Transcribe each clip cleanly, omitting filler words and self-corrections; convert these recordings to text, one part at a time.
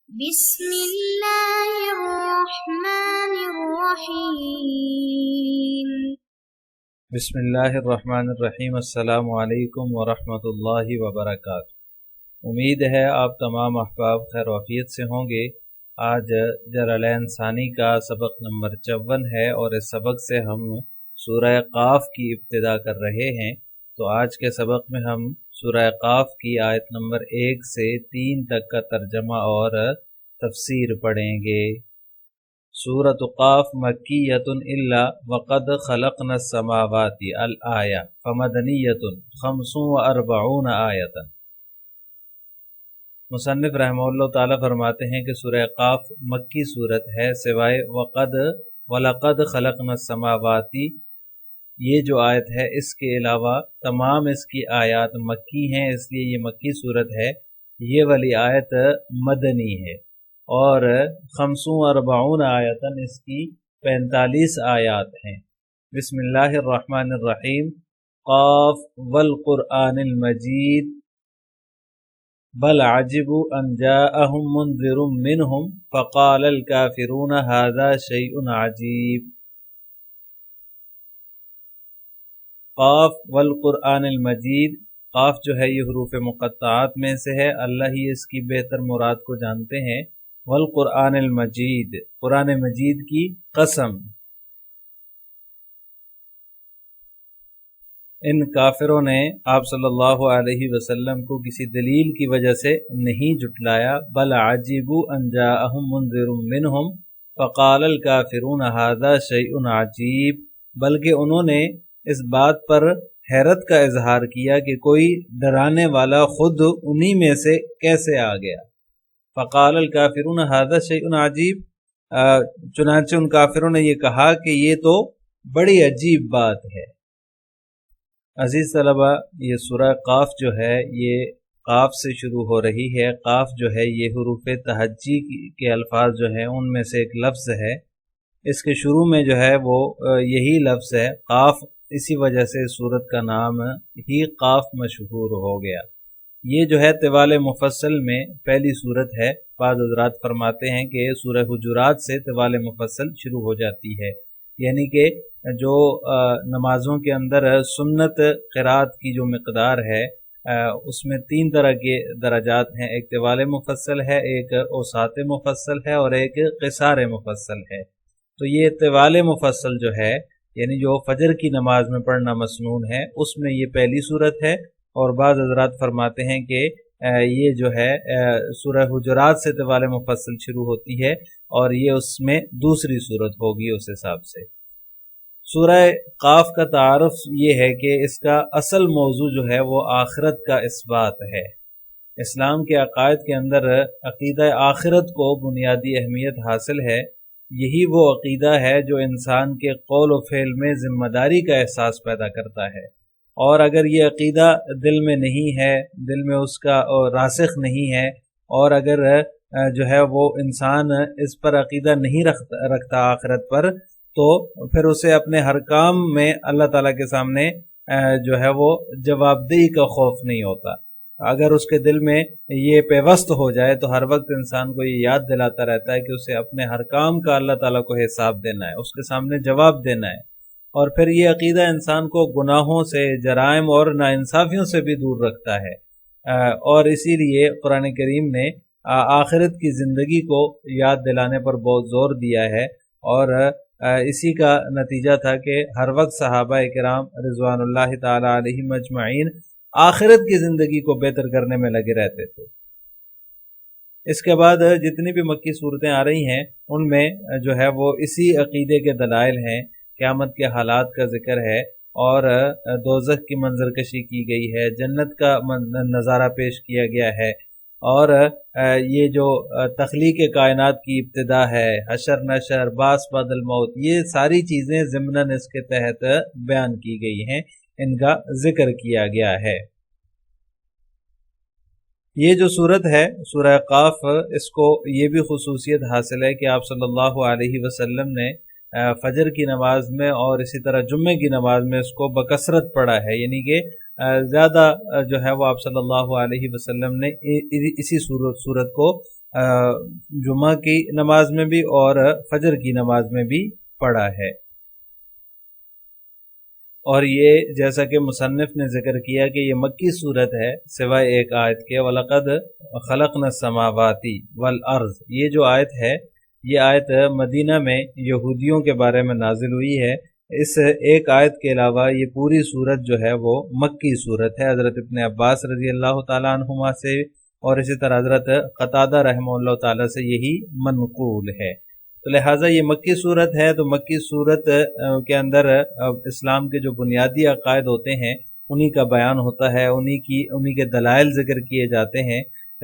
بسم اللہ الرحمن الرحیم۔ بسم اللہ الرحمن الرحیم۔ السلام علیکم ورحمۃ اللہ وبرکاتہ۔ امید ہے آپ تمام احباب خیر وعافیت سے ہوں گے۔ آج جلالین ثانی کا سبق نمبر 54 ہے اور اس سبق سے ہم سورہ قاف کی ابتدا کر رہے ہیں۔ تو آج کے سبق میں ہم سورہ قاف کی آیت نمبر 1 سے 3 تک کا ترجمہ اور تفسیر پڑھیں گے۔ سورۃ قاف مکیۃ الا وقد خلقنا السماوات الآیہ فمدنیۃ 45 آیۃ۔ مصنف رحمہ اللہ تعالیٰ فرماتے ہیں کہ سورہ قاف مکی صورت ہے سوائے وَلَقَدْ خَلَقْنَا السَّمَاوَاتِ، یہ جو آیت ہے اس کے علاوہ تمام اس کی آیات مکی ہیں، اس لیے یہ مکی صورت ہے۔ یہ والی آیت مدنی ہے اور 45 آیتن اس کی 45 آیات ہیں۔ بسم اللہ الرحمن الرحیم۔ قاف والقرآن المجید بل عجبوا ان جاءهم منذر منهم فقال الكافرون هذا شيء عجیب۔ قاف والقرآن المجید، قاف جو ہے یہ حروف مقطعات میں سے ہے، اللہ ہی اس کی بہتر مراد کو جانتے ہیں۔ والقرآن المجید، قرآن مجید کی قسم۔ ان کافروں نے آپ صلی اللہ علیہ وسلم کو کسی دلیل کی وجہ سے نہیں جھٹلایا۔ بل عجبوا ان جاءهم منذر منهم فقال الكافرون هذا شيء عجیب، بلکہ انہوں نے اس بات پر حیرت کا اظہار کیا کہ کوئی ڈرانے والا خود انہی میں سے کیسے آ گیا۔ فقال الکافرون ھذا شیء عجیب، چنانچہ ان کافروں نے یہ کہا کہ یہ تو بڑی عجیب بات ہے۔ عزیز طلبہ، یہ سورہ قاف جو ہے یہ قاف سے شروع ہو رہی ہے۔ قاف جو ہے یہ حروف تہجی کے الفاظ جو ہیں ان میں سے ایک لفظ ہے۔ اس کے شروع میں جو ہے وہ یہی لفظ ہے قاف، اسی وجہ سے سورت کا نام ہی قاف مشہور ہو گیا۔ یہ جو ہے طوال مفصل میں پہلی سورت ہے۔ بعض حضرات فرماتے ہیں کہ سورہ حجرات سے طوال مفصل شروع ہو جاتی ہے، یعنی کہ جو نمازوں کے اندر سنت قرات کی جو مقدار ہے اس میں 3 طرح کے درجات ہیں، ایک طوال مفصل ہے، ایک اوساط مفصل ہے اور ایک قصار مفصل ہے۔ تو یہ طوال مفصل جو ہے یعنی جو فجر کی نماز میں پڑھنا مسنون ہے اس میں یہ پہلی صورت ہے، اور بعض حضرات فرماتے ہیں کہ یہ جو ہے سورہ حجرات سے طوال مفصل شروع ہوتی ہے اور یہ اس میں دوسری صورت ہوگی اس حساب سے۔ سورہ قاف کا تعارف یہ ہے کہ اس کا اصل موضوع جو ہے وہ آخرت کا اثبات ہے۔ اسلام کے عقائد کے اندر عقیدہ آخرت کو بنیادی اہمیت حاصل ہے۔ یہی وہ عقیدہ ہے جو انسان کے قول و فعل میں ذمہ داری کا احساس پیدا کرتا ہے، اور اگر یہ عقیدہ دل میں نہیں ہے، دل میں اس کا راسخ نہیں ہے، اور اگر جو ہے وہ انسان اس پر عقیدہ نہیں رکھتا آخرت پر، تو پھر اسے اپنے ہر کام میں اللہ تعالیٰ کے سامنے جو ہے وہ جواب دہی کا خوف نہیں ہوتا۔ اگر اس کے دل میں یہ پیوست ہو جائے تو ہر وقت انسان کو یہ یاد دلاتا رہتا ہے کہ اسے اپنے ہر کام کا اللہ تعالیٰ کو حساب دینا ہے، اس کے سامنے جواب دینا ہے، اور پھر یہ عقیدہ انسان کو گناہوں سے، جرائم اور ناانصافیوں سے بھی دور رکھتا ہے۔ اور اسی لیے قرآن کریم نے آخرت کی زندگی کو یاد دلانے پر بہت زور دیا ہے، اور اسی کا نتیجہ تھا کہ ہر وقت صحابہ کرام رضوان اللہ تعالی علیہم اجمعین آخرت کی زندگی کو بہتر کرنے میں لگے رہتے تھے۔ اس کے بعد جتنی بھی مکی صورتیں آ رہی ہیں ان میں جو ہے وہ اسی عقیدے کے دلائل ہیں۔ قیامت کے حالات کا ذکر ہے، اور دوزخ کی منظر کشی کی گئی ہے، جنت کا نظارہ پیش کیا گیا ہے، اور یہ جو تخلیق کائنات کی ابتدا ہے، حشر نشر، بعث بعد الموت، یہ ساری چیزیں ضمناً اس کے تحت بیان کی گئی ہیں، ان کا ذکر کیا گیا ہے۔ یہ جو صورت ہے سورہ قاف، اس کو یہ بھی خصوصیت حاصل ہے کہ آپ صلی اللہ علیہ وسلم نے فجر کی نماز میں اور اسی طرح جمعے کی نماز میں اس کو بکثرت پڑھا ہے، یعنی کہ زیادہ جو ہے وہ آپ صلی اللہ علیہ وسلم نے اسی صورت کو جمعہ کی نماز میں بھی اور فجر کی نماز میں بھی پڑھا ہے۔ اور یہ جیسا کہ مصنف نے ذکر کیا کہ یہ مکی صورت ہے سوائے ایک آیت کے، وَلَقَدْ خَلَقْنَا السَّمَاوَاتِ وَالْأَرْضِ۔ یہ جو آیت ہے یہ آیت مدینہ میں یہودیوں کے بارے میں نازل ہوئی ہے۔ اس ایک آیت کے علاوہ یہ پوری صورت جو ہے وہ مکی صورت ہے، حضرت ابن عباس رضی اللہ تعالیٰ عنہما سے اور اسی طرح حضرت قتادہ رحمہ اللہ تعالیٰ سے یہی منقول ہے۔ تو لہٰذا یہ مکی صورت ہے، تو مکی صورت کے اندر اسلام کے جو بنیادی عقائد ہوتے ہیں انہی کا بیان ہوتا ہے، انہی کے دلائل ذکر کیے جاتے ہیں۔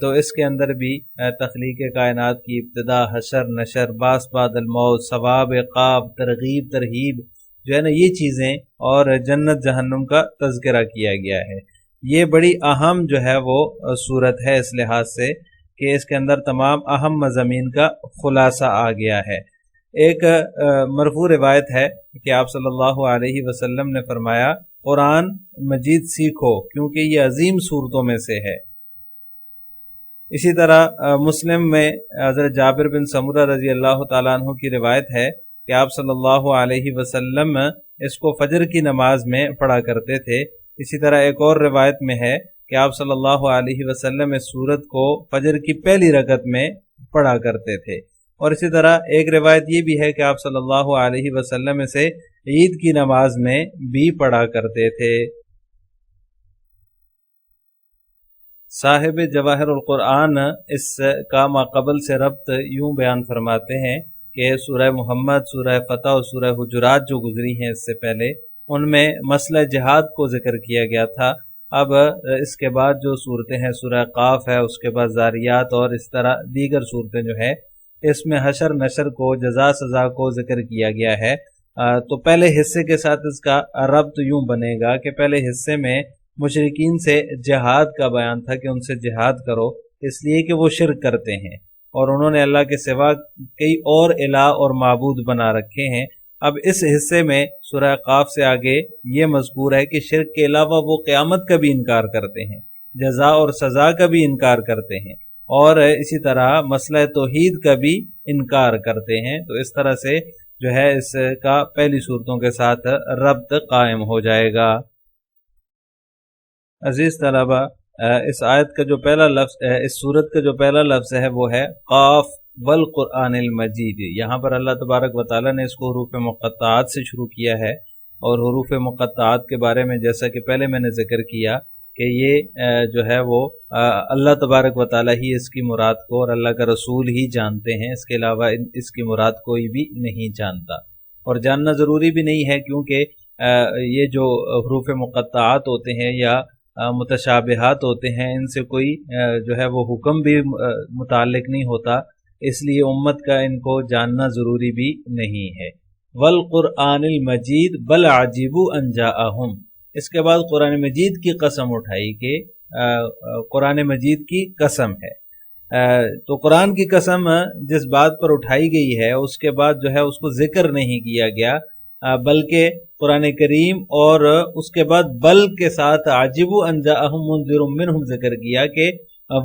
تو اس کے اندر بھی تخلیق کائنات کی ابتدا، حشر نشر، بعث بعد الموت، ثواب عقاب، ترغیب ترہیب جو ہے نا یہ چیزیں، اور جنت جہنم کا تذکرہ کیا گیا ہے۔ یہ بڑی اہم جو ہے وہ صورت ہے اس لحاظ سے کہ اس کے اندر تمام اہم مضامین کا خلاصہ آ گیا ہے۔ ایک مرفوع روایت ہے کہ آپ صلی اللہ علیہ وسلم نے فرمایا قرآن مجید سیکھو کیونکہ یہ عظیم صورتوں میں سے ہے۔ اسی طرح مسلم میں حضرت جابر بن سمرہ رضی اللہ تعالیٰ عنہ کی روایت ہے کہ آپ صلی اللہ علیہ وسلم اس کو فجر کی نماز میں پڑھا کرتے تھے۔ اسی طرح ایک اور روایت میں ہے کہ آپ صلی اللہ علیہ وسلم اس سورت کو فجر کی پہلی رکعت میں پڑھا کرتے تھے۔ اور اسی طرح ایک روایت یہ بھی ہے کہ آپ صلی اللہ علیہ وسلم اسے عید کی نماز میں بھی پڑھا کرتے تھے۔ صاحب جواہر القرآن اس کا ماقبل سے ربط یوں بیان فرماتے ہیں کہ سورہ محمد، سورہ فتح اور سورہ حجرات جو گزری ہیں اس سے پہلے، ان میں مسئلہ جہاد کو ذکر کیا گیا تھا۔ اب اس کے بعد جو صورتیں ہیں سورہ قاف ہے، اس کے بعد زاریات اور اس طرح دیگر صورتیں جو ہے اس میں حشر نشر کو، جزا سزا کو ذکر کیا گیا ہے۔ تو پہلے حصے کے ساتھ اس کا ربط یوں بنے گا کہ پہلے حصے میں مشرکین سے جہاد کا بیان تھا کہ ان سے جہاد کرو، اس لیے کہ وہ شرک کرتے ہیں اور انہوں نے اللہ کے سوا کئی اور الہ اور معبود بنا رکھے ہیں۔ اب اس حصے میں سورہ قاف سے آگے یہ مذکور ہے کہ شرک کے علاوہ وہ قیامت کا بھی انکار کرتے ہیں، جزا اور سزا کا بھی انکار کرتے ہیں، اور اسی طرح مسئلہ توحید کا بھی انکار کرتے ہیں۔ تو اس طرح سے جو ہے اس کا پہلی صورتوں کے ساتھ ربط قائم ہو جائے گا۔ عزیز طلبہ، اس آیت کا جو پہلا لفظ اس صورت کا جو پہلا لفظ ہے وہ ہے قاف والقرآن المجید۔ یہاں پر اللہ تبارک و تعالیٰ نے اس کو حروف مقطعات سے شروع کیا ہے، اور حروف مقطعات کے بارے میں جیسا کہ پہلے میں نے ذکر کیا کہ یہ جو ہے وہ اللہ تبارک و تعالیٰ ہی اس کی مراد کو اور اللہ کا رسول ہی جانتے ہیں، اس کے علاوہ اس کی مراد کوئی بھی نہیں جانتا، اور جاننا ضروری بھی نہیں ہے کیونکہ یہ جو حروف مقطعات ہوتے ہیں یا متشابہات ہوتے ہیں ان سے کوئی جو ہے وہ حکم بھی متعلق نہیں ہوتا، اس لیے امت کا ان کو جاننا ضروری بھی نہیں ہے۔ والقرآن المجید بل عجبوا ان جاءہم، اس کے بعد قرآن مجید کی قسم اٹھائی کہ قرآن مجید کی قسم ہے۔ تو قرآن کی قسم جس بات پر اٹھائی گئی ہے اس کے بعد جو ہے اس کو ذکر نہیں کیا گیا، بلکہ قرآن کریم اور اس کے بعد بل کے ساتھ عجبوا ان جاءہم منذر منہم ذکر کیا کہ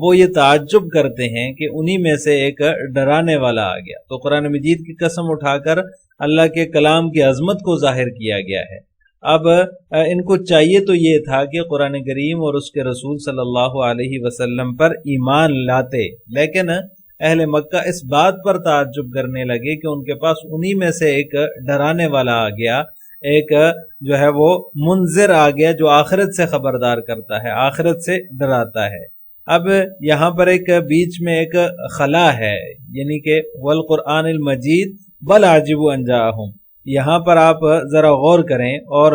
وہ یہ تعجب کرتے ہیں کہ انہی میں سے ایک ڈرانے والا آ گیا۔ تو قرآن مجید کی قسم اٹھا کر اللہ کے کلام کی عظمت کو ظاہر کیا گیا ہے۔ اب ان کو چاہیے تو یہ تھا کہ قرآن کریم اور اس کے رسول صلی اللہ علیہ وسلم پر ایمان لاتے، لیکن اہل مکہ اس بات پر تعجب کرنے لگے کہ ان کے پاس انہی میں سے ایک ڈرانے والا آ گیا، ایک جو ہے وہ منذر آ گیا جو آخرت سے خبردار کرتا ہے، آخرت سے ڈراتا ہے۔ اب یہاں پر ایک بیچ میں ایک خلا ہے، یعنی کہ والقرآن المجید بل عجبوا ان جاءہم، یہاں پر آپ ذرا غور کریں اور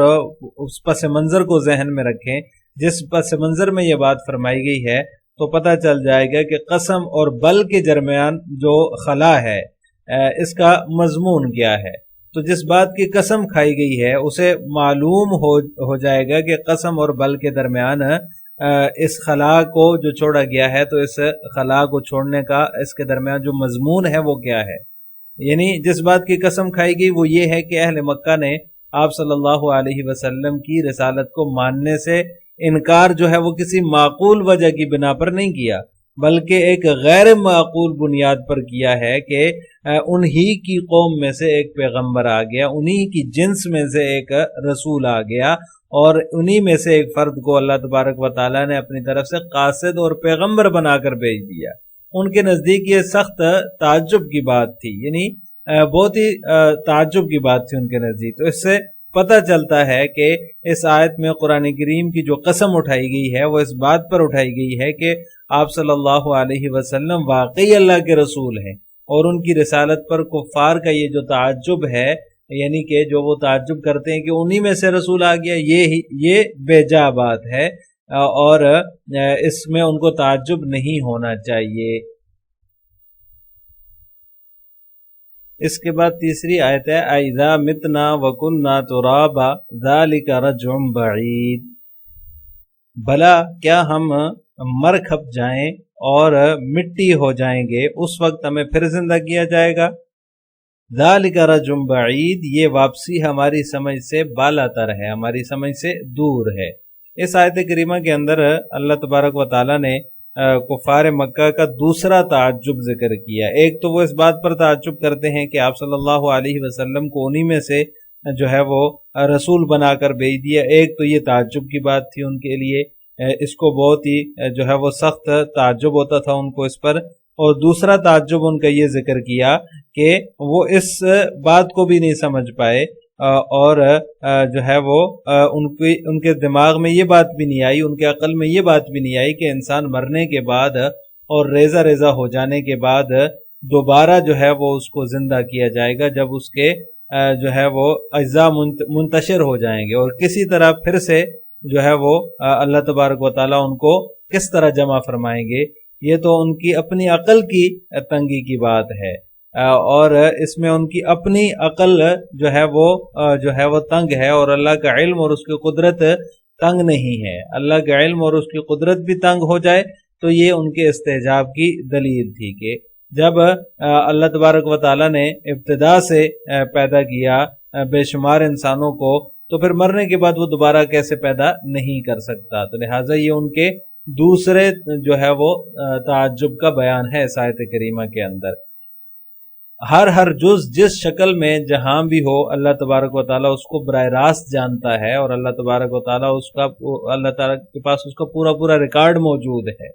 اس پس منظر کو ذہن میں رکھیں۔ جس پس منظر میں یہ بات فرمائی گئی ہے تو پتہ چل جائے گا کہ قسم اور بل کے درمیان جو خلا ہے اس کا مضمون کیا ہے۔ تو جس بات کی قسم کھائی گئی ہے اسے معلوم ہو جائے گا کہ قسم اور بل کے درمیان اس خلا کو جو چھوڑا گیا ہے، تو اس خلا کو چھوڑنے کا اس کے درمیان جو مضمون ہے وہ کیا ہے۔ یعنی جس بات کی قسم کھائی گئی وہ یہ ہے کہ اہل مکہ نے آپ صلی اللہ علیہ وسلم کی رسالت کو ماننے سے انکار جو ہے وہ کسی معقول وجہ کی بنا پر نہیں کیا، بلکہ ایک غیر معقول بنیاد پر کیا ہے کہ انہی کی قوم میں سے ایک پیغمبر آ گیا، انہی کی جنس میں سے ایک رسول آ گیا، اور انہی میں سے ایک فرد کو اللہ تبارک و تعالیٰ نے اپنی طرف سے قاصد اور پیغمبر بنا کر بھیج دیا۔ ان کے نزدیک یہ سخت تعجب کی بات تھی، یعنی بہت ہی تعجب کی بات تھی ان کے نزدیک۔ تو اس سے پتہ چلتا ہے کہ اس آیت میں قرآن کریم کی جو قسم اٹھائی گئی ہے وہ اس بات پر اٹھائی گئی ہے کہ آپ صلی اللہ علیہ وسلم واقعی اللہ کے رسول ہیں، اور ان کی رسالت پر کفار کا یہ جو تعجب ہے، یعنی کہ جو وہ تعجب کرتے ہیں کہ انہی میں سے رسول آ گیا، یہ بے جا بات ہے، اور اس میں ان کو تعجب نہیں ہونا چاہیے۔ اس کے بعد تیسری آیت ہے اَإِذَا مِتْنَا وَكُنَّا تُرَابًا ذَلِكَ رَجْعٌ بَعِيدٌ، بھلا کیا ہم مر کھپ جائیں اور مٹی ہو جائیں گے اس وقت ہمیں پھر زندہ کیا جائے گا۔ ذَلِكَ رَجْعٌ بَعِيدٌ، یہ واپسی ہماری سمجھ سے بالا تر ہے، ہماری سمجھ سے دور ہے۔ اس آیت کریمہ کے اندر اللہ تبارک و تعالیٰ نے کفار مکہ کا دوسرا تعجب ذکر کیا۔ ایک تو وہ اس بات پر تعجب کرتے ہیں کہ آپ صلی اللہ علیہ وسلم کو انہی میں سے جو ہے وہ رسول بنا کر بھیج دیا۔ ایک تو یہ تعجب کی بات تھی ان کے لیے، اس کو بہت ہی جو ہے وہ سخت تعجب ہوتا تھا ان کو اس پر، اور دوسرا تعجب ان کا یہ ذکر کیا کہ وہ اس بات کو بھی نہیں سمجھ پائے، اور جو ہے وہ ان کے دماغ میں یہ بات بھی نہیں آئی، ان کے عقل میں یہ بات بھی نہیں آئی کہ انسان مرنے کے بعد اور ریزہ ریزہ ہو جانے کے بعد دوبارہ جو ہے وہ اس کو زندہ کیا جائے گا، جب اس کے جو ہے وہ اجزاء منتشر ہو جائیں گے، اور کسی طرح پھر سے جو ہے وہ اللہ تبارک و تعالیٰ ان کو کس طرح جمع فرمائیں گے۔ یہ تو ان کی اپنی عقل کی تنگی کی بات ہے، اور اس میں ان کی اپنی عقل جو ہے وہ تنگ ہے، اور اللہ کا علم اور اس کی قدرت تنگ نہیں ہے۔ اللہ کا علم اور اس کی قدرت بھی تنگ ہو جائے تو یہ ان کے استحجاب کی دلیل تھی کہ جب اللہ تبارک و تعالیٰ نے ابتدا سے پیدا کیا بے شمار انسانوں کو، تو پھر مرنے کے بعد وہ دوبارہ کیسے پیدا نہیں کر سکتا؟ تو لہٰذا یہ ان کے دوسرے جو ہے وہ تعجب کا بیان ہے اس آیت کریمہ کے اندر۔ ہر جز جس شکل میں جہاں بھی ہو، اللہ تبارک و تعالیٰ اس کو براہ راست جانتا ہے، اور اللہ تبارک و تعالیٰ اللہ تعالیٰ کے پاس اس کا پورا ریکارڈ موجود ہے،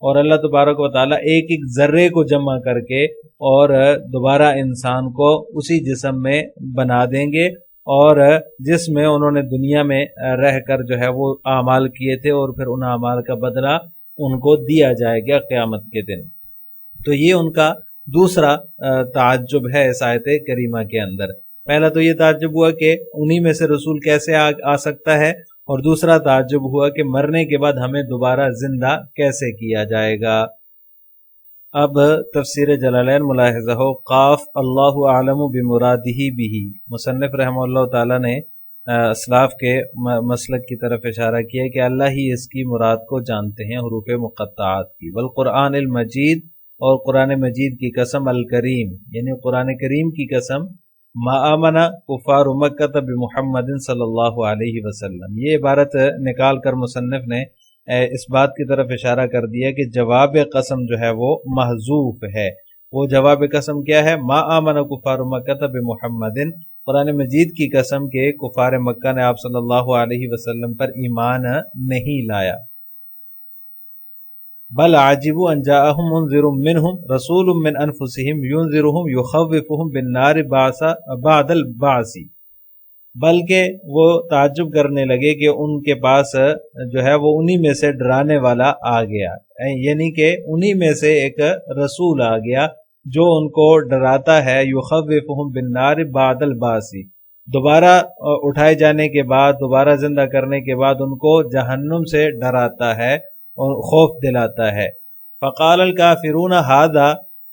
اور اللہ تبارک و تعالیٰ ایک ذرے کو جمع کر کے اور دوبارہ انسان کو اسی جسم میں بنا دیں گے، اور جس میں انہوں نے دنیا میں رہ کر جو ہے وہ اعمال کیے تھے، اور پھر ان اعمال کا بدلہ ان کو دیا جائے گا قیامت کے دن۔ تو یہ ان کا دوسرا تعجب ہے اس آیت کریمہ کے اندر۔ پہلا تو یہ تعجب ہوا کہ انہی میں سے رسول کیسے آ سکتا ہے، اور دوسرا تعجب ہوا کہ مرنے کے بعد ہمیں دوبارہ زندہ کیسے کیا جائے گا۔ اب تفسیر جلالین ملاحظہ ہو، قاف اللہ اعلم بمرادہ بہ، مصنف رحمہ اللہ تعالیٰ نے اسلاف کے مسلک کی طرف اشارہ کیا کہ اللہ ہی اس کی مراد کو جانتے ہیں، حروف مقطعات کی۔ والقرآن المجید، اور قرآن مجید کی قسم، الکریم یعنی قرآن کریم کی قسم، ما آمن کفار مکہ بمحمد صلی اللہ علیہ وسلم۔ یہ عبارت نکال کر مصنف نے اس بات کی طرف اشارہ کر دیا کہ جواب قسم جو ہے وہ محذوف ہے۔ وہ جواب قسم کیا ہے؟ ما آمن کفار مکہ بمحمد، قرآن مجید کی قسم کہ کفار مکہ نے آپ صلی اللہ علیہ وسلم پر ایمان نہیں لایا۔ بل عجبوا ان جاءهم منذر منهم رسول من انفسهم ينذرهم يخوفهم بالنار بعد البعث، بلکہ وہ تعجب کرنے لگے کہ ان کے پاس جو ہے وہ انہی میں سے ڈرانے والا آ گیا، یعنی کہ انہی میں سے ایک رسول آ گیا جو ان کو ڈراتا ہے، یخوفهم بالنار بعد البعث، دوبارہ اٹھائے جانے کے بعد، دوبارہ زندہ کرنے کے بعد ان کو جہنم سے ڈراتا ہے اور خوف دلاتا ہے۔ فقال الکافرون ھذا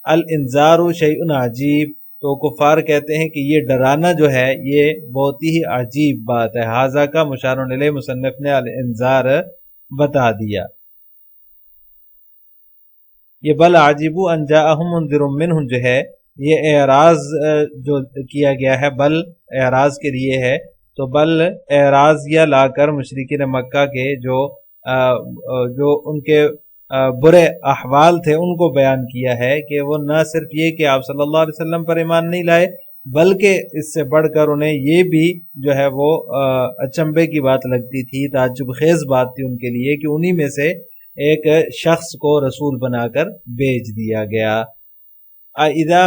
الانذار شیء عجیب، تو کفار کہتے ہیں کہ یہ ڈرانا جو ہے یہ بہت ہی عجیب بات ہے۔ ھذا کا مشار الیہ مصنف نے الانذار بتا دیا۔ یہ بل عجبوا ان جاءهم منذر منهم جو ہے یہ اعراض جو کیا گیا ہے، بل اعراض کے لیے ہے، تو بل اعراض یا لا کر مشرکین مکہ کے جو ان کے برے احوال تھے ان کو بیان کیا ہے کہ وہ نہ صرف یہ کہ آپ صلی اللہ علیہ وسلم پر ایمان نہیں لائے، بلکہ اس سے بڑھ کر انہیں یہ بھی جو ہے وہ اچنبے کی بات لگتی تھی، تعجب خیز بات تھی ان کے لیے کہ انہی میں سے ایک شخص کو رسول بنا کر بھیج دیا گیا۔ اذا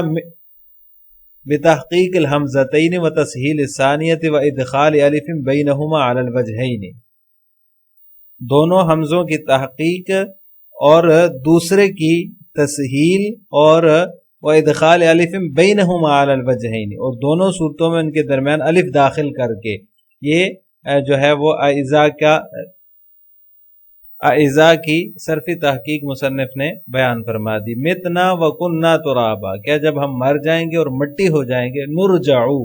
بتحقیق الحمزتین و تسہیل الثانیۃ و ادخال الف بینہما علی الوجہین، دونوں حمزوں کی تحقیق اور دوسرے کی تسہیل اور ادخال الف بینہما علی الوجہین، اور دونوں صورتوں میں ان کے درمیان الف داخل کر کے، یہ جو ہے وہ اعزا کی صرفی تحقیق مصنف نے بیان فرما دی۔ متنا وکننا ترابا، کیا جب ہم مر جائیں گے اور مٹی ہو جائیں گے، نرجعو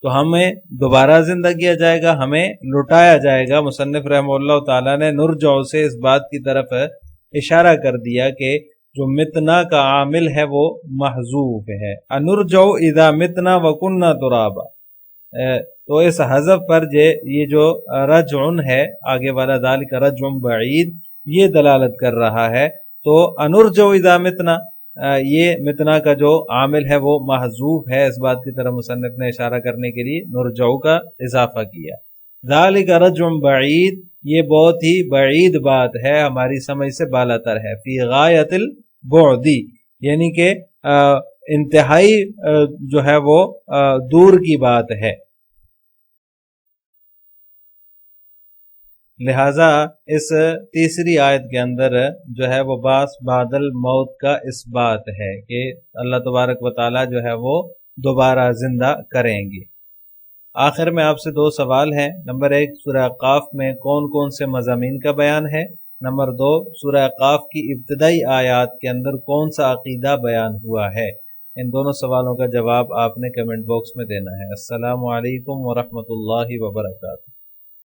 تو ہمیں دوبارہ زندہ کیا جائے گا، ہمیں لٹایا جائے گا۔ مصنف رحمہ اللہ تعالیٰ نے نرجعو سے اس بات کی طرف اشارہ کر دیا کہ جو متنا کا عامل ہے وہ محذوف ہے، انرجعو اذا متنا وکننا ترابا، تو اس حذف پر یہ جو رجعن ہے آگے والا ذالک رجعن بعید، یہ دلالت کر رہا ہے۔ تو انرجعو اذا متنا، یہ متنا کا جو عامل ہے وہ محذوف ہے، اس بات کی طرف مصنف نے اشارہ کرنے کے لیے نرجعو کا اضافہ کیا۔ ذالک رجعن بعید، یہ بہت ہی بعید بات ہے، ہماری سمجھ سے بالا تر ہے۔ فی غایت البعد، یعنی کہ انتہائی جو ہے وہ دور کی بات ہے۔ لہٰذا اس تیسری آیت کے اندر جو ہے وہ بعث بعد الموت کا اس بات ہے کہ اللہ تبارک و تعالی جو ہے وہ دوبارہ زندہ کریں گے۔ آخر میں آپ سے دو سوال ہیں۔ نمبر 1، سورہ قاف میں کون کون سے مضامین کا بیان ہے؟ نمبر 2، سورہ قاف کی ابتدائی آیات کے اندر کون سا عقیدہ بیان ہوا ہے؟ ان دونوں سوالوں کا جواب آپ نے کمنٹ باکس میں دینا ہے۔ السلام علیکم ورحمۃ اللہ وبرکاتہ۔